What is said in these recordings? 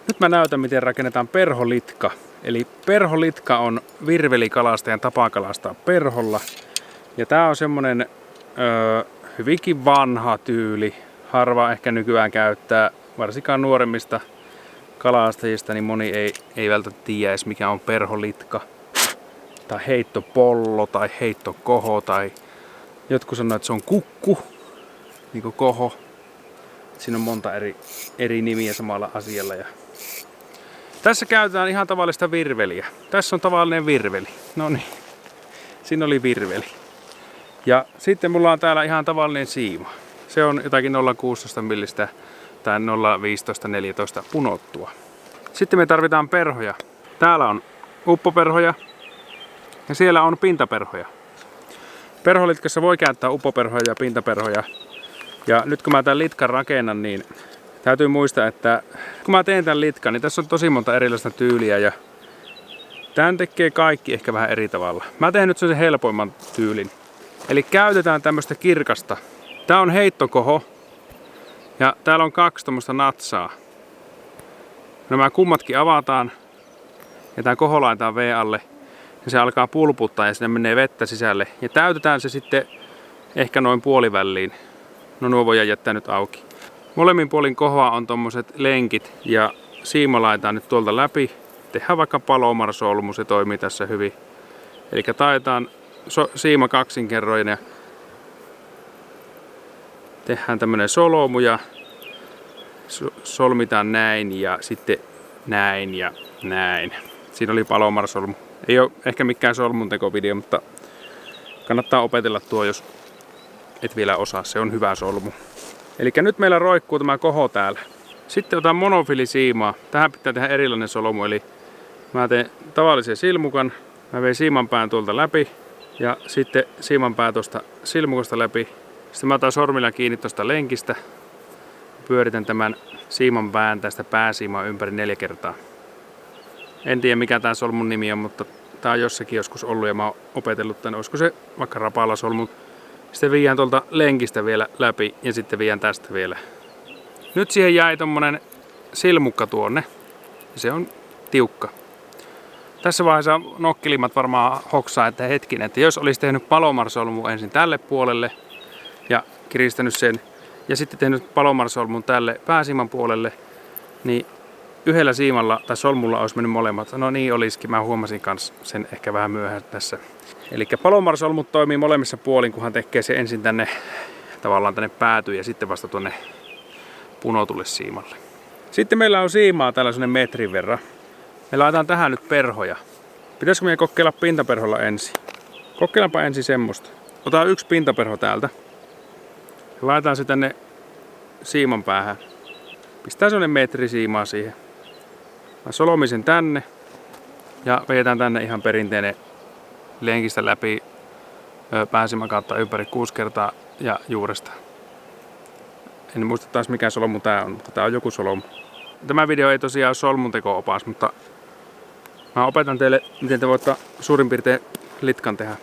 Nyt mä näytän, miten rakennetaan perholitka. Eli perholitka on virvelikalastajan tapa kalastaa perholla. Ja tää on semmonen hyvinkin vanha tyyli. Harva ehkä nykyään käyttää, varsinkaan nuoremmista kalastajista, niin moni ei välttämättä tiedä edes mikä on perholitka. Tai heittopollo tai heittokoho tai jotkut sanoo, että se on kukku, niin kuin koho. Siinä on monta eri nimiä samalla asialla. Ja tässä käytetään ihan tavallista virveliä. Tässä on tavallinen virveli. No niin, siinä oli virveli. Ja sitten mulla on täällä ihan tavallinen siima. Se on jotakin 0,16 millistä tai 0,15-14 punottua. Sitten me tarvitaan perhoja. Täällä on uppoperhoja ja siellä on pintaperhoja. Perholitkassa voi käyttää uppoperhoja ja pintaperhoja. Ja nyt kun mä tämän litkan rakennan, niin täytyy muistaa, että kun mä teen tämän litkan, niin tässä on tosi monta erilaista tyyliä ja tämän tekee kaikki ehkä vähän eri tavalla. Mä teen nyt sen helpoimman tyylin. Eli käytetään tämmöistä kirkasta. Tää on heittokoho ja täällä on 2 tommoista natsaa. Nämä kummatkin avataan ja tää koho laitetaan V alle ja se alkaa pulputtaa ja sinne menee vettä sisälle. Ja täytetään se sitten ehkä noin puoliväliin. No nuo voidaan jättää nyt auki. Molemmin puolin kohoa on tommoset lenkit ja siima laitetaan nyt tuolta läpi. Tehdään vaikka palomarsolmu, se toimii tässä hyvin. Eli taetaan siima kaksinkerroin ja tehdään tämmönen solmu ja solmitaan näin ja sitten näin ja näin. Siinä oli palomarsolmu. Ei ole ehkä mikään solmuntekovideo, mutta kannattaa opetella tuo, jos et vielä osaa. Se on hyvä solmu. Eli nyt meillä roikkuu tämä koho täällä. Sitten otan monofilisiimaa. Tähän pitää tehdä erilainen solmu. Eli mä teen tavallisen silmukan. Mä vein siimanpään tuolta läpi. Ja sitten siimanpää tuosta silmukasta läpi. Sitten mä otan sormilla kiinni tuosta lenkistä. Pyöritän tämän siimanpään tästä pääsiimaa ympäri 4 kertaa. En tiedä mikä tää solmun nimi on, mutta tää on jossakin joskus ollut ja mä oon opetellut tän. Olisiko se vaikka rapalasolmu. Sitten viedään tuolta lenkistä vielä läpi ja sitten viedään tästä vielä. Nyt siihen jäi tommonen silmukka tuonne. Se on tiukka. Tässä vaiheessa nokkilimat varmaan hoksaa, että hetkinen, että jos olisi tehnyt palomarsolmu ensin tälle puolelle ja kiristänyt sen ja sitten tehnyt palomarsolmun tälle pääsiiman puolelle, niin yhdellä siimalla tai solmulla olisi mennyt molemmat. No niin olisikin, mä huomasin kanssa sen ehkä vähän myöhään tässä. Eli palomarsolmut toimii molemmissa puolin, kunhan tekee se ensin tänne tavallaan tänne päätyyn ja sitten vasta tuonne punotulle siimalle. Sitten meillä on siimaa tällainen metrin verran. Me laitetaan tähän nyt perhoja. Pitäisikö meidän kokeilla pintaperholla ensin? Kokeillaanpa ensin semmoista. Otetaan 1 pintaperho täältä. Ja laitetaan se tänne siiman päähän. Pistää semmonen metri siimaa siihen. Mä solmin sen tänne. Ja vedetään tänne ihan perinteinen lenkistä läpi pääsimän kautta ympäri 6 kertaa ja juuresta. En muista taas mikä solmu tää on, mutta tää on joku solmu. Tämä video ei tosiaan ole solmunteko-opas, mutta mä opetan teille, miten te voitte suurin piirtein litkan tehdä.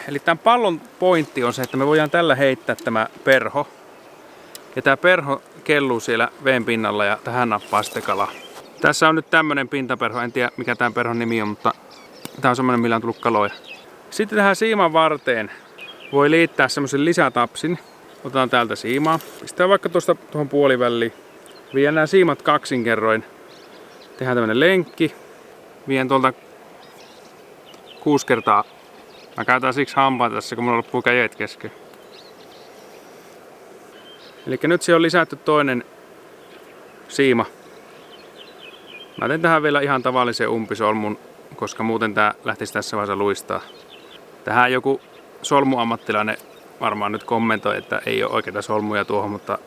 Eli tämän pallon pointti on se, että me voidaan tällä heittää tämä perho. Ja tää perho kelluu siellä veen pinnalla ja tähän nappaa sitten kala. Tässä on nyt tämmönen pintaperho, en tiedä mikä tämän perhon nimi on, mutta tää on semmonen millä on tullut kaloja. Sitten tähän siiman varteen voi liittää semmosen lisätapsin. Otetaan täältä siimaa. Pistää vaikka tuosta tuohon puoliväliin. Vien nämä siimat kaksinkerroin. Tehdään tämmönen lenkki. Vien tuolta 6 kertaa. Mä käytän siksi hampaita tässä, kun mulla loppuu kädet kesken. Eli nyt siihen on lisätty toinen siima. Mä teen tähän vielä ihan tavallisen umpisolmun, koska muuten tää lähtisi tässä vaiheessa luistaa. Tähän joku solmuammattilainen varmaan nyt kommentoi, että ei ole oikeita solmuja tuohon, mutta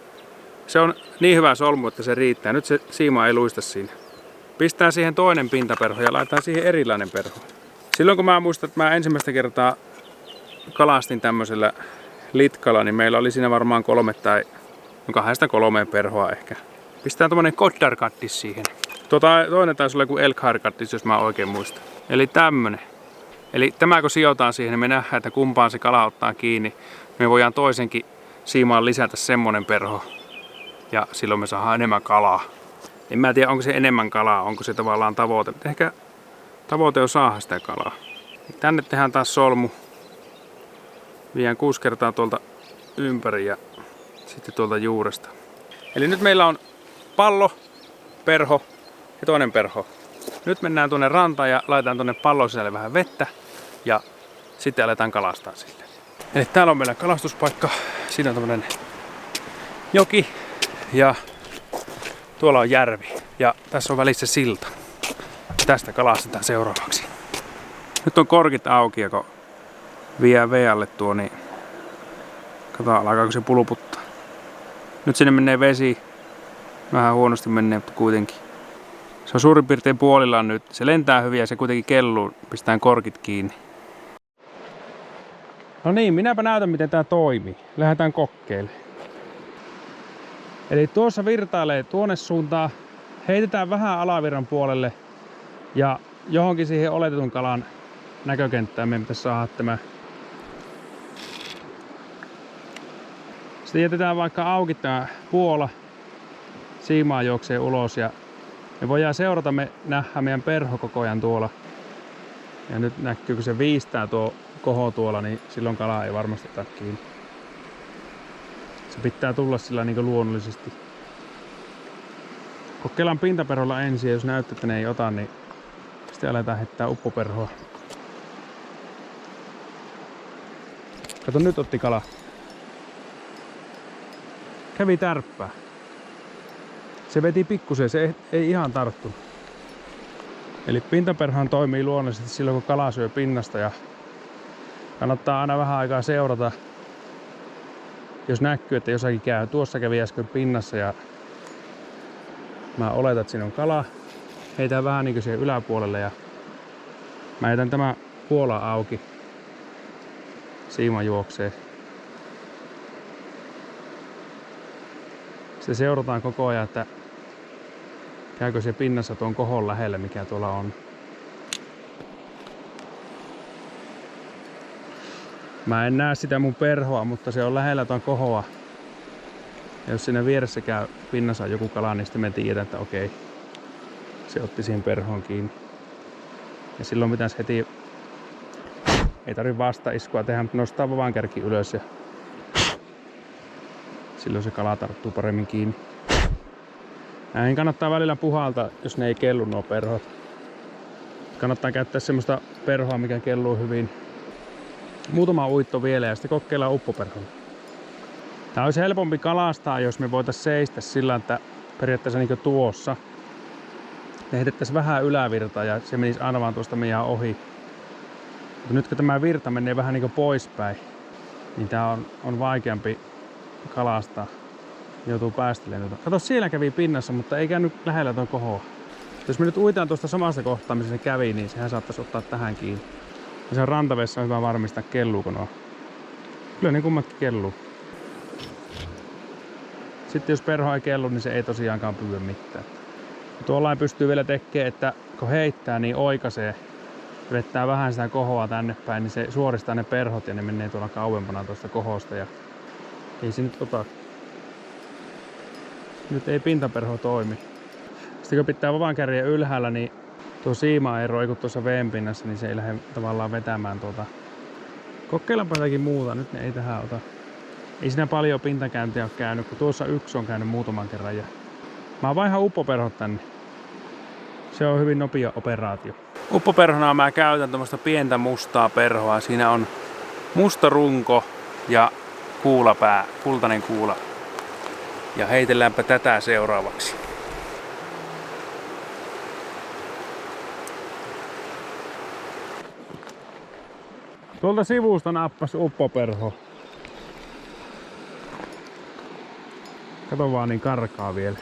se on niin hyvä solmu, että se riittää. Nyt se siima ei luista siinä. Pistää siihen toinen pintaperho ja laitetaan siihen erilainen perho. Silloin kun mä muistan, että mä ensimmäistä kertaa kalastin tämmöisellä litkalla, niin meillä oli siinä varmaan 2 tai 3 perhoa ehkä. Pistää tommonen koddarkattis siihen. Toinen taisi olla joku elkharkattis, jos mä oikein muistan. Eli tämmönen. Eli tämä kun sijoitaan siihen, niin me nähdään, että kumpaan se kala ottaa kiinni. Me voidaan toisenkin siimaan lisätä semmonen perho. Ja silloin me saadaan enemmän kalaa. En mä tiedä, onko se enemmän kalaa, onko se tavallaan tavoite. Mutta ehkä tavoite on saada sitä kalaa. Tänne tehdään taas solmu. Viedään 6 kertaa tuolta ympäri ja sitten tuolta juuresta. Eli nyt meillä on pallo, perho ja toinen perho. Nyt mennään tuonne rantaan ja laitetaan tuonne pallon sisälle vähän vettä ja sitten aletaan kalastaa sille. Eli täällä on meillä kalastuspaikka. Siinä on tämmönen joki ja tuolla on järvi ja tässä on välissä silta. Tästä kalastetaan seuraavaksi. Nyt on korkit auki ja kun vie vealle tuo, niin katsotaan alkaako se pulputtaa. Nyt sinne menee vesi. Vähän huonosti menee, mutta kuitenkin. Se on suurin piirtein puolillaan nyt. Se lentää hyvin ja se kuitenkin kelluu. Pistetään korkit kiinni. No niin, minäpä näytän miten tää toimii. Lähdetään kokeilemaan. Eli tuossa virtailee tuonne suuntaan. Heitetään vähän alavirran puolelle. Ja johonkin siihen oletetun kalan näkökenttään meidän pitäisi saada tämä. Sitten jätetään vaikka auki tää puola. Siimaa juoksee ulos ja me voidaan seurata, me nähdään meidän perho koko ajan tuolla. Ja nyt näkyy, kun se viistää tuo koho tuolla, niin silloin kala ei varmasti ota kiinni. Se pitää tulla sillä niin kuin luonnollisesti. Kokeillaan pintaperholla ensin ja jos näyttää, että ne ei ota, niin sitten aletaan heittää uppoperhoa. Kato, nyt otti kala. Kävi tärppää. Se veti pikkusen, se ei ihan tarttunut. Eli pintaperhohan toimii luonnollisesti silloin, kun kala syö pinnasta ja kannattaa aina vähän aikaa seurata. Jos näkyy, että jossakin käy. Tuossa kävi äsken pinnassa ja mä oletan, että siinä on kala. Heitään vähän niin kuin siihen yläpuolelle ja mä jätän tämä puola auki. Siima juoksee. Sitten seurataan koko ajan, että käykö se pinnassa tuon kohon lähelle, mikä tuolla on. Mä en näe sitä mun perhoa, mutta se on lähellä tuon kohoa. Ja jos siinä vieressä käy pinnassa joku kala, niin sitten me tiedetään, että okei, se otti siihen perhoon kiinni. Ja silloin pitäisi heti, ei tarvitse vastaiskua tehdä, mutta nostaa vavankärki ylös ja silloin se kala tarttuu paremmin kiinni. Näihin kannattaa välillä puhaltaa, jos ne ei kellu nuo perhot. Kannattaa käyttää semmoista perhoa, mikä kelluu hyvin. Muutama uitto vielä ja sitten kokeillaan uppoperhoa. Tää olisi helpompi kalastaa, jos me voitaisiin seistä sillä, että periaatteessa niin kuin tuossa. Me heitettäisiin vähän ylävirtaa ja se menisi aina vaan tuosta meidän ohi. Mutta nyt kun tämä virta menee vähän niin kuin poispäin, niin tää on vaikeampi kalastaa. Joutuu päästelemään tuota. Kato, siellä kävi pinnassa, mutta ei käynyt lähellä tuon kohoa. Jos me nyt uitaan tuosta samasta kohtaa, missä se kävi, niin sehän saattaisi ottaa tähän kiinni. Ja se on rantavessa on hyvä varmistaa, kelluuko nuo. Kyllä ne kummatkin kelluu. Sitten jos perho ei kellu, niin se ei tosiaankaan pyydä mitään. Tuollain pystyy vielä tekemään, että kun heittää, niin oikaisee. Vettää vähän sitä kohoa tänne päin, niin se suoristaa ne perhot ja ne menee tuolla kauempana tuosta kohosta. Ja ei se nyt ota. Nyt ei pintaperho toimi. Sitten kun pitää vavankärjen ylhäällä, niin tuo siima ei roiku tuossa veen pinnassa, niin se ei lähde tavallaan vetämään tuota. Kokeillaanpa jotakin muuta, nyt ne ei tähän ota. Ei siinä paljon pintakäyntiä ole käynyt, kun tuossa yksi on käynyt muutaman kerran. Ja mä vaihan uppoperhot tänne. Se on hyvin nopea operaatio. Uppoperhona mä käytän tämmöistä pientä mustaa perhoa. Siinä on musta runko ja kuulapää, kultainen kuula. Ja heitelläänpä tätä seuraavaksi. Tuolta sivusta nappas uppoperho. Kato vaan, niin karkaa vielä.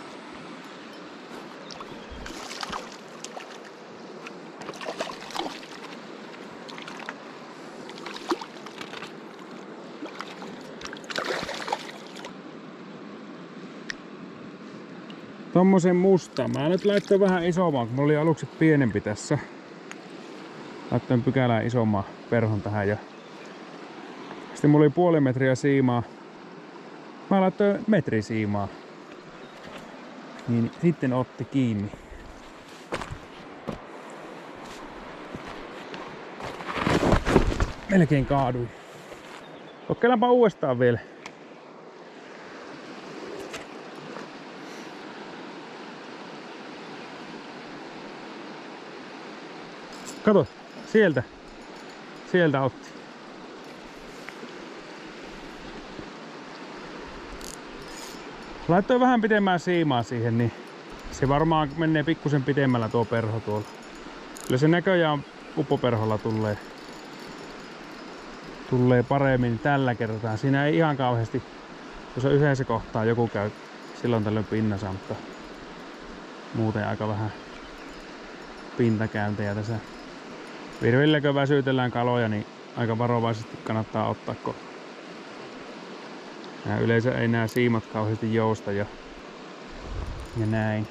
Tommosen musta. Mä nyt laittoin vähän isomman, kun mulla oli aluksi pienempi tässä. Laittoin pykälään isomman perhon tähän ja sitten mulla oli 0,5 metriä siimaa. Mä laittoin metri siimaa. Niin sitten otti kiinni. Melkein kaaduin. Kokeillaanpa uudestaan vielä. Kato, sieltä otti. Laittoin vähän pitemmää siimaa siihen, niin se varmaan menee pikkusen pitemmällä tuo perho tuolla. Kyllä se näköjään uppoperholla tulee paremmin tällä kertaa. Siinä ei ihan kauheasti, jos on yhdessä kohtaa joku käy silloin tällöin pinnassa, mutta muuten aika vähän pintakäyntejä tässä. Virvilläkö väsytellään kaloja, niin aika varovaisesti kannattaa ottaa, kun yleensä ei nää siimat kauheasti jousta ja näin.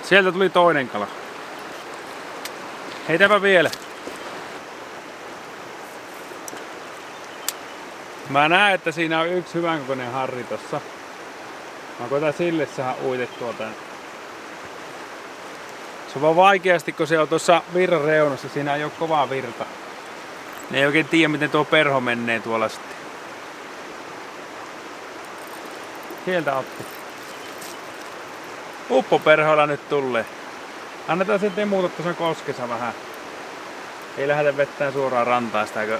Sieltä tuli toinen kala. Heitäpä vielä. Mä näen, että siinä on yksi hyvän kokoinen harri tossa. Mä koitan sille saada uitettua tän. Se on vaan vaikeasti, kun se on tuossa virran reunassa. Siinä ei oo kovaa virta. Ne ei oikein tiedä, miten tuo perho menee tuolla sitten. Sieltä otti. Uppoperhoilla nyt tulee. Annetaan sen temuuta tuossa koskessa vähän. Ei lähdetä vettään suoraan rantaan sitä, kun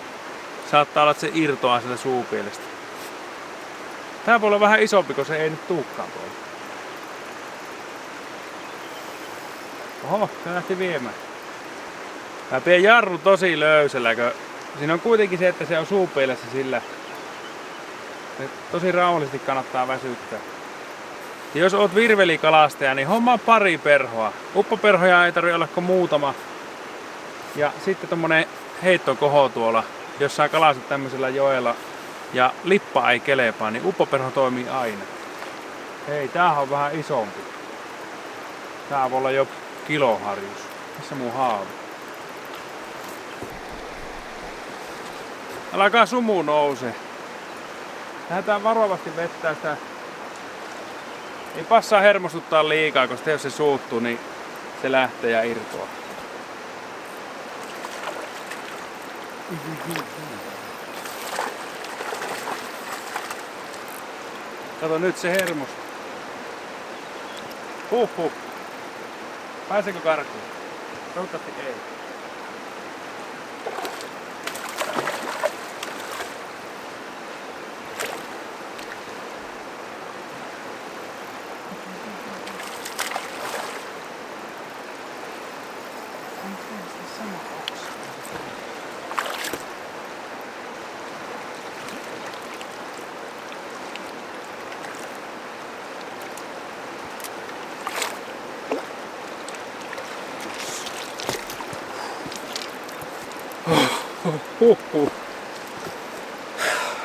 saattaa olla, että se irtoaa sieltä suupielestä. Tää voi olla vähän isompi, kun se ei nyt tuukkaan tuolla. Oho, se lähti viemään. Tää pien jarru tosi löysällä, kun siinä on kuitenkin se, että se on suupielessä sillä. Tosi rauhallisesti kannattaa väsyttää. Ja jos oot virvelikalastaja, niin hommaa pari perhoa. Uppoperhoja ei tarvitse olla kuin muutama. Ja sitten tommonen heittokoho tuolla, jos sä kalastat tämmöisellä joella ja lippa ei kelepaa, niin uppoperho toimii aina. Hei, tämähän on vähän isompi. Tää voi olla jo kiloharjus. Missä mun haavi? Alkaa sumu nousee. Lähdetään varovasti vettää sitä. Ei passaa hermostuttaa liikaa, koska jos se suuttuu, niin se lähtee ja irtoaa. Kato, nyt se hermostuu. Huh. Pääseekö karkuun? Toivottavasti ei.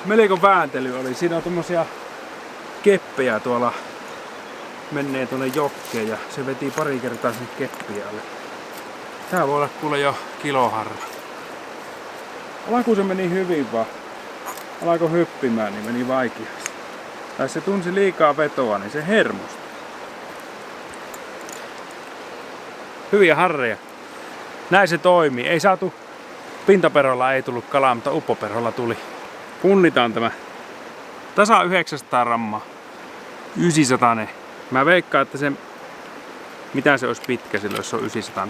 Melko vääntely oli. Siinä on tommosia keppejä tuolla. Menee tuonne jokkeen ja se veti pari kertaa sinne keppiä alle. Tää voi olla kuule jo kiloharra. Alkuun se meni hyvin vaan. Alkoi hyppimään, niin meni vaikeasti. Tai se tunsi liikaa vetoa, niin se hermostui. Hyviä harreja. Näin se toimii. Ei saatu, pintaperholla ei tullut kalaa, mutta uppoperholla tuli. Punnitaan tämä. Tasa 900 grammaa. 900. Mä veikkaan, että se, mitä se olisi pitkä silloin, jos se on 900.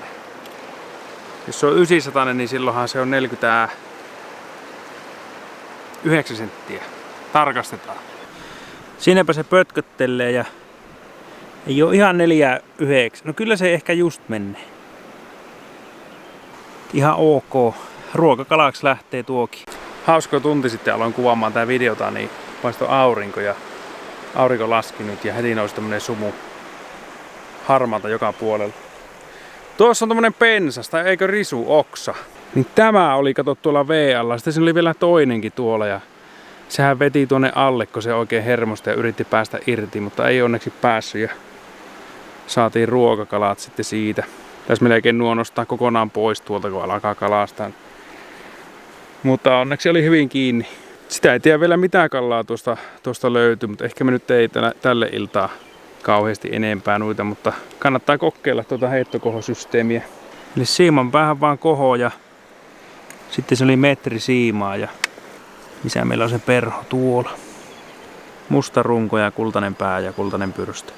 Jos se on 900, niin silloinhan se on 49 senttiä. Tarkastetaan. Siinäpä se pötköttelee ja ei ole ihan 4,9. No kyllä se ehkä just menee. Ihan ok. Ruokakalaksi lähtee tuokin. Hauska tunti sitten aloin kuvaamaan tää videota, niin paistoi aurinko ja aurinko laski nyt ja heti nousi tämmönen sumu harmaalta joka puolella. Tuossa on tämmönen pensas, tai eikö risu, oksa. Niin tämä oli, kato tuolla V-alla. Sitten siinä oli vielä toinenkin tuolla ja sehän veti tuonne alle, kun se oikein hermosti ja yritti päästä irti, mutta ei onneksi päässyt ja saatiin ruokakalat sitten siitä. Tässä melkein nuo nostaa kokonaan pois tuolta, kun alkaa kalastaa. Mutta onneksi oli hyvin kiinni. Sitä ei tiedä vielä mitä kalaa tuosta löytyy, mutta ehkä me nyt ei tälle iltaa kauheasti enempää noita, mutta kannattaa kokeilla tuota heittokohosysteemiä. Eli siiman päähän vaan koho ja sitten se oli metri siimaa ja missä meillä on se perho tuolla. Musta runko ja kultainen pää ja kultainen pyrstö.